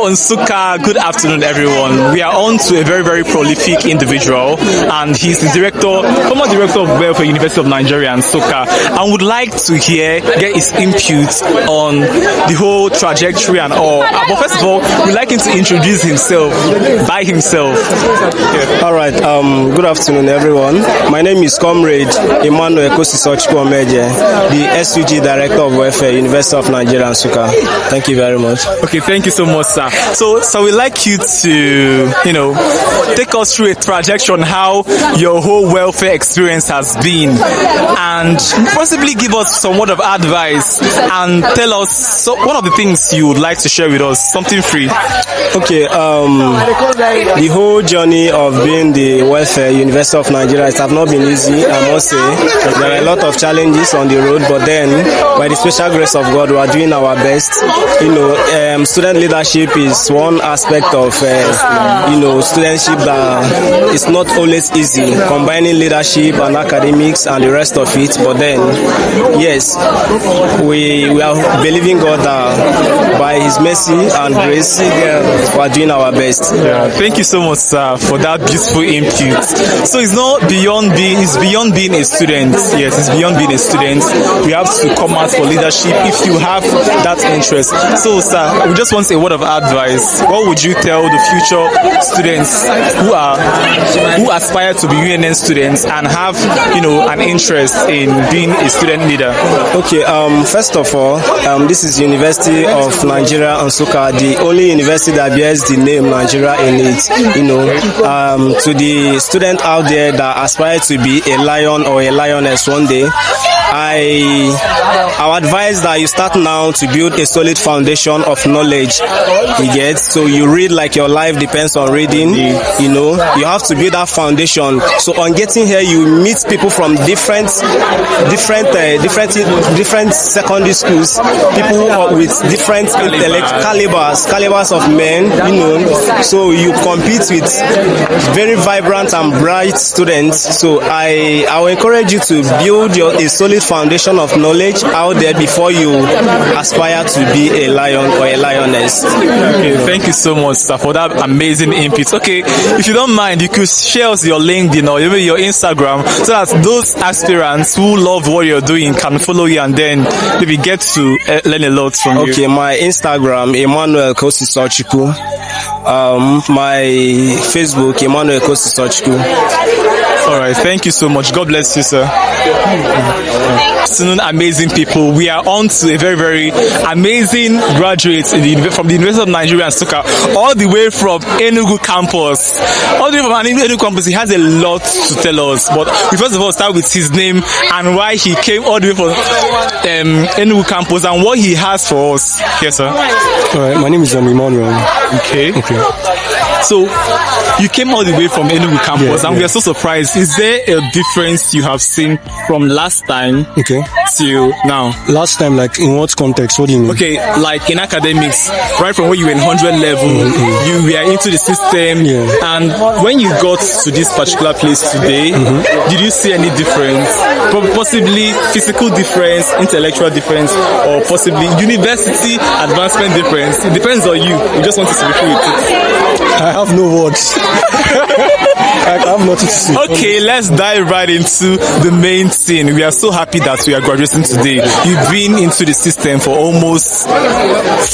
Hello, Nsukka. Good afternoon, everyone. We are on to a very, very prolific individual, and he's the former director of welfare, University of Nigeria, Nsukka, and would like to get his input on the whole trajectory and all. But first of all, we'd like him to introduce himself by himself. All right. Good afternoon, everyone. My name is Comrade Emmanuel Kosisochikomeje, the SUG Director of Welfare, University of Nigeria, Nsukka. Thank you very much. Okay, thank you so much, sir. So we'd like you to, take us through a trajectory on how your whole welfare experience has been, and possibly give us some word of advice and tell us one of the things you would like to share with us. Something free. Okay. The whole journey of being the welfare University of Nigeria, it has not been easy, I must say. There are a lot of challenges on the road, but then by the special grace of God, we are doing our best. Student leadership is one aspect of studentship that is not always easy, combining leadership and academics and the rest of it. But then, yes, we are believing God that by His mercy and grace, we are doing our best. Yeah, thank you so much, sir, for that beautiful input. So it's beyond being a student. Yes, it's beyond being a student. We have to come out for leadership if you have that interest. So, sir, we just want a word of advice. What would you tell the future students who aspire to be UNN students and have, an interest in being a student leader? Okay. First of all, this is University of Nigeria, Nsukka, the only university that bears the name Nigeria in it. To the student out there that aspire to be a lion or a lioness one day, I advise that you start now to build a solid foundation of knowledge. You get, so you read like your life depends on reading. You have to build that foundation. So on getting here, you meet people from different secondary schools, people with different calibers of men. So you compete with very vibrant and bright students. So I will encourage you to build a solid foundation of knowledge out there before you aspire to be a lion or a lioness. Okay, thank you so much, sir, for that amazing input. Okay, if you don't mind, you could share us your LinkedIn or even your Instagram so that those aspirants who love what you're doing can follow you and then maybe get to learn a lot from you. Okay, my Instagram, Emmanuel Kosisochiko. My Facebook, Emmanuel Kosisochiko. All right, thank you so much. God bless you, sir. Afternoon, amazing people. We are on to a very, very amazing graduate from the University of Nigeria, Nsukka, all the way from Enugu campus. All the way from Enugu campus, he has a lot to tell us. But we first of all start with his name and why he came all the way from Enugu campus and what he has for us. Yes, sir. All right, my name is Emmanuel. Okay. So you came all the way from Enugu campus, and we are so surprised. Is there a difference you have seen from last time till now? Last time, like in what context? What do you mean? Okay, like in academics, right from when you were in 100 level, you were into the system, and when you got to this particular place today, did you see any difference? Possibly physical difference, intellectual difference, or possibly university advancement difference? It depends on you. We just want to see with it. I have no words. I have nothing to say. Okay, let's dive right into the main thing. We are so happy that we are graduating today. You've been into the system for almost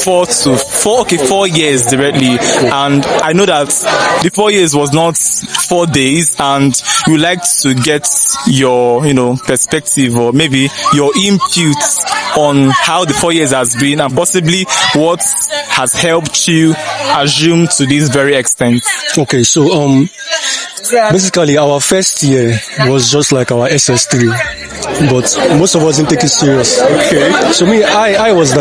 4 years directly, and I know that the 4 years was not 4 days, and we would like to get your perspective or maybe your input on how the 4 years has been and possibly what has helped you assume to this very extent. Okay, so basically our first year was just like our SS3, but most of us didn't take it serious. Okay. So me, I was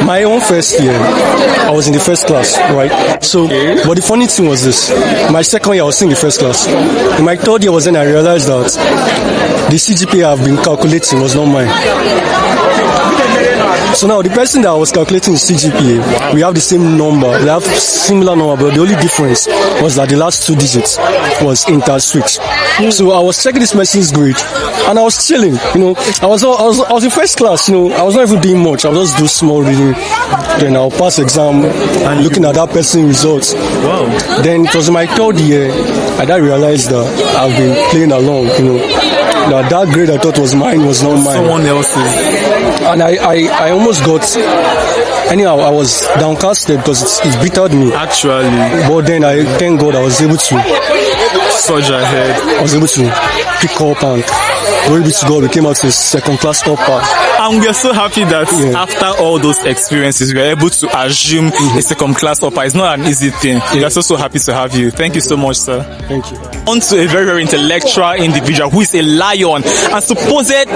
my own first year, I was in the first class, right? So, but the funny thing was this: my second year I was still in the first class. In my third year was when I realized that the CGPA I've been calculating was not mine. So now the person that was calculating his CGPA, we have the same number, we have similar number, but the only difference was that the last 2 digits was inter-switch. So I was checking this person's grade, and I was chilling. I was in first class. I was not even doing much. I was just doing small reading. Then I'll pass exam and looking at that person's results. Wow. Then it was my 3rd year, and I realized that I've been playing along. That grade I thought was mine was not mine. Someone else's. And I almost got. Anyhow, I was downcasted because it bittered me. Actually. But then thank God I was able to surge ahead. I was able to pick up, and glory be to God, we came out with 2nd class upper. And we are so happy that after all those experiences, we are able to assume a 2nd class upper. It's not an easy thing. We are so happy to have you. Thank you so much, sir. Thank you. On to a very, very intellectual individual who is a lion and supposed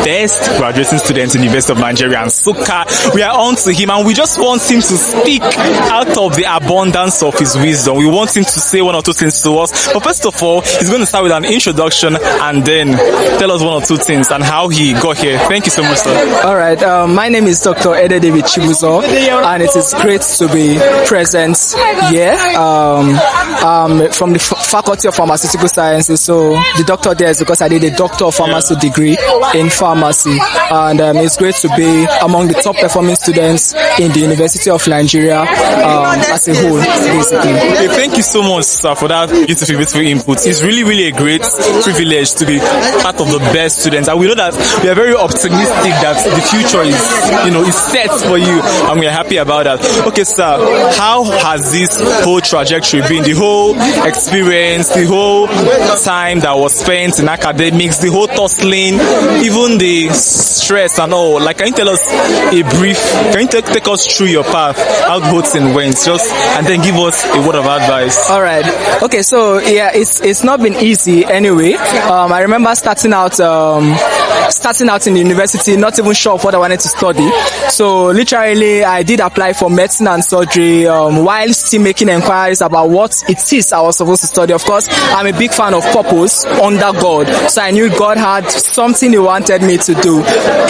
best graduating student in the University of Nigeria and Suka. We are on to him, and we just want him to speak out of the abundance of his wisdom. We want him to say 1 or 2 things to us. But first of all, he's going to start with an introduction and then tell us 1 or 2 things and how he got here. Thank you so much, sir. All right. My name is Dr. Ede David Chibuzo, and it is great to be present here. From the Faculty of Pharmaceutical Sciences. So the doctor there is because I did a Doctor of Pharmacy degree in pharmacy, and it's great to be among the top performing students in the University of Nigeria as a whole, basically. Okay, thank you so much, sir, for that beautiful input. It's really, really a great privilege to be part of the best students, and we know that we are very optimistic that the future is set for you, and we are happy about that. Okay, sir, how has this whole trajectory been? The whole experience, the whole time that was spent in academics, the whole tussling, even the stress and all. Like, can you tell us can you take us through your path, how the whole thing went, and then give us a word of advice? All right. Okay, so yeah, it's not been easy anyway. I remember starting out in the university, not even sure of what I wanted to study. So literally, I did apply for medicine and surgery while still making inquiries about what it is I was supposed to study. Of course, I'm a big fan of purpose under God, so I knew God had something He wanted me to do.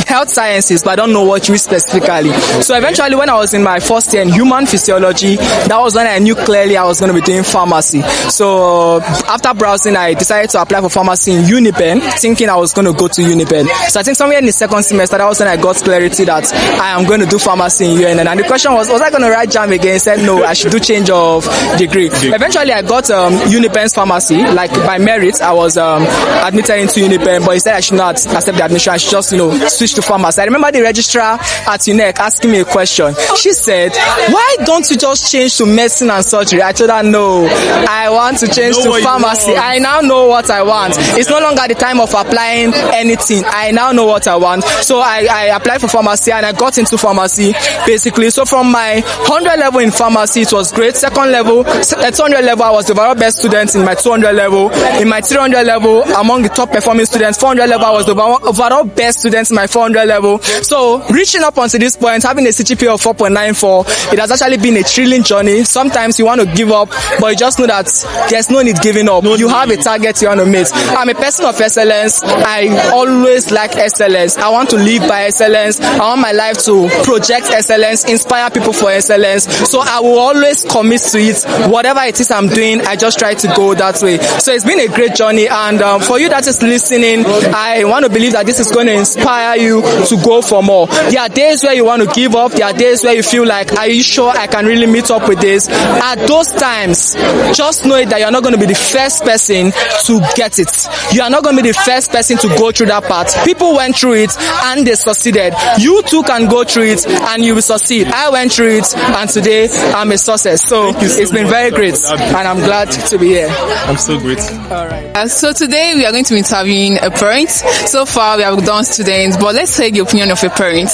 Health sciences, but I don't know what specifically. So eventually, when I was in my 1st year in human physiology, that was when I knew clearly I was going to be doing pharmacy. So after browsing, I decided to apply for pharmacy in UNIPEN, thinking I was going to go to UNIPEN. So I think somewhere in the 2nd semester, that was when I got clarity that I am going to do pharmacy in UNN. And the question was I going to write JAM again? I said no, I should do change of degree. Eventually, I got UNIPEN's pharmacy. Like by merit, I was admitted into UNIPEN, but he said I should not accept the admission. I should just switch to pharmacy. I remember the registrar at UNEC asking me a question. She said, "Why don't you just change to medicine and surgery?" I told her no, I want to change to pharmacy. I now know what I want. It's no longer the time of applying anything. I now know what I want. So I applied for pharmacy and I got into pharmacy basically. So from my 100 level in pharmacy, it was great. 200 level, at 200 level, I was the overall best student in my 200 level. In my 300 level, among the top performing students, 400 level, I was the overall best student in my 400 level. So reaching up until this point, having a CGPA of 4.94, it has actually been a thrilling journey. Sometimes you want to give up, but you just know that there's no need giving up. You have a target you want to meet. I'm a person of excellence. I always like excellence. I want to live by excellence. I want my life to project excellence, inspire people for excellence. So I will always commit to it. Whatever it is I'm doing, I just try to go that way. So it's been a great journey, and for you that is listening, I want to believe that this is going to inspire you to go for more. There are days where you want to give up. There are days where you feel like, are you sure I can really meet up with this? At those times, just know that you're not going to be the first person to get it. You are not going to be the first person to go through that part. People went through it and they succeeded. You too can go through it and you will succeed. I went through it and today I'm a success. So it's been very great and I'm glad to be here. I'm so grateful. All right. So today we are going to be interviewing a parent. So far we have done students, but let's take the opinion of a parent.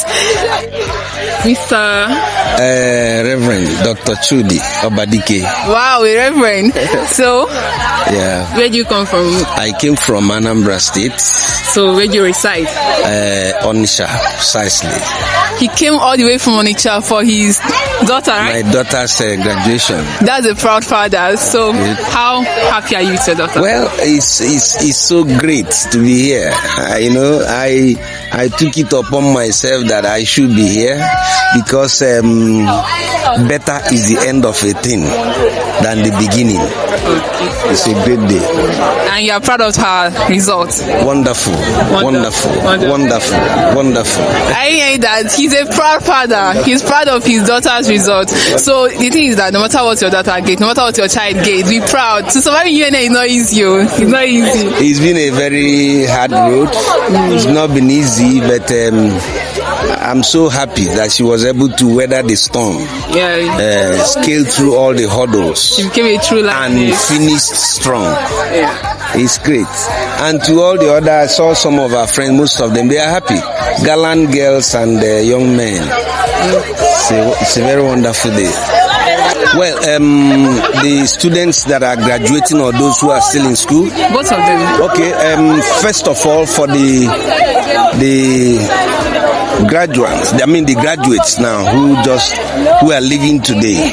Mr. Reverend Dr. Chudi Obadike. Wow, a reverend. So, yeah. Where do you come from? I came from Anambra State. So, where do you reside? Onitsha, precisely. He came all the way from Onitsha for his daughter, right? My daughter's graduation. That's a proud father. So, how happy are you with your daughter? Well, it's so great to be here. I I took it upon myself that I should be here because better is the end of a thing than the beginning. It's a great day. And you are proud of her results. Wonderful. I hear that he's a proud father. He's proud of his daughter's results. So the thing is that no matter what your daughter gets, no matter what your child gets, be proud. To survive in UNN is not easy. It's not easy. It's been a very hard road. It's not been easy, but I'm so happy that she was able to weather the storm. Scale through all the hurdles. She became a true life and finished strong. It's great. And to all the other, I saw some of our friends, most of them, they are happy. Gallant girls and young men. It's a very wonderful day. Well, the students that are graduating or those who are still in school? Both of them. Okay, first of all, for the graduates, the graduates now who are leaving today,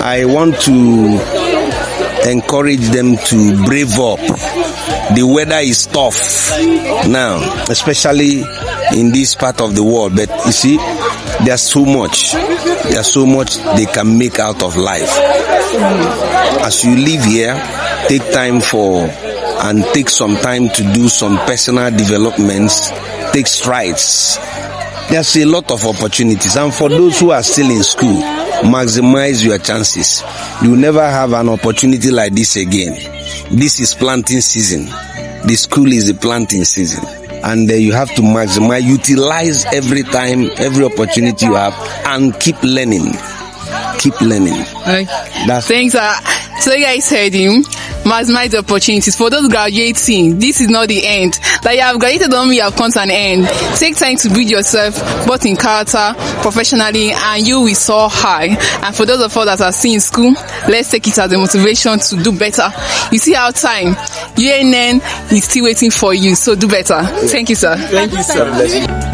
I want to encourage them to brave up. The weather is tough now, especially in this part of the world, but you see, there's so much they can make out of life. As you live here, take time and take some time to do some personal developments, take strides. There's a lot of opportunities, and for those who are still in school, maximize your chances. You will never have an opportunity like this again. This is planting season. The school is the planting season, and you have to maximize, utilize every time, every opportunity you have, and keep learning. Thanks. So you guys heard him. Maximize the opportunities. For those graduating, this is not the end. That you have graduated on me, you have come to an end. Take time to build yourself, both in character, professionally, and you will soar high. And for those of us that are still in school, let's take it as a motivation to do better. You see our time. UNN is still waiting for you, so do better. Thank you, sir. Thank you, sir.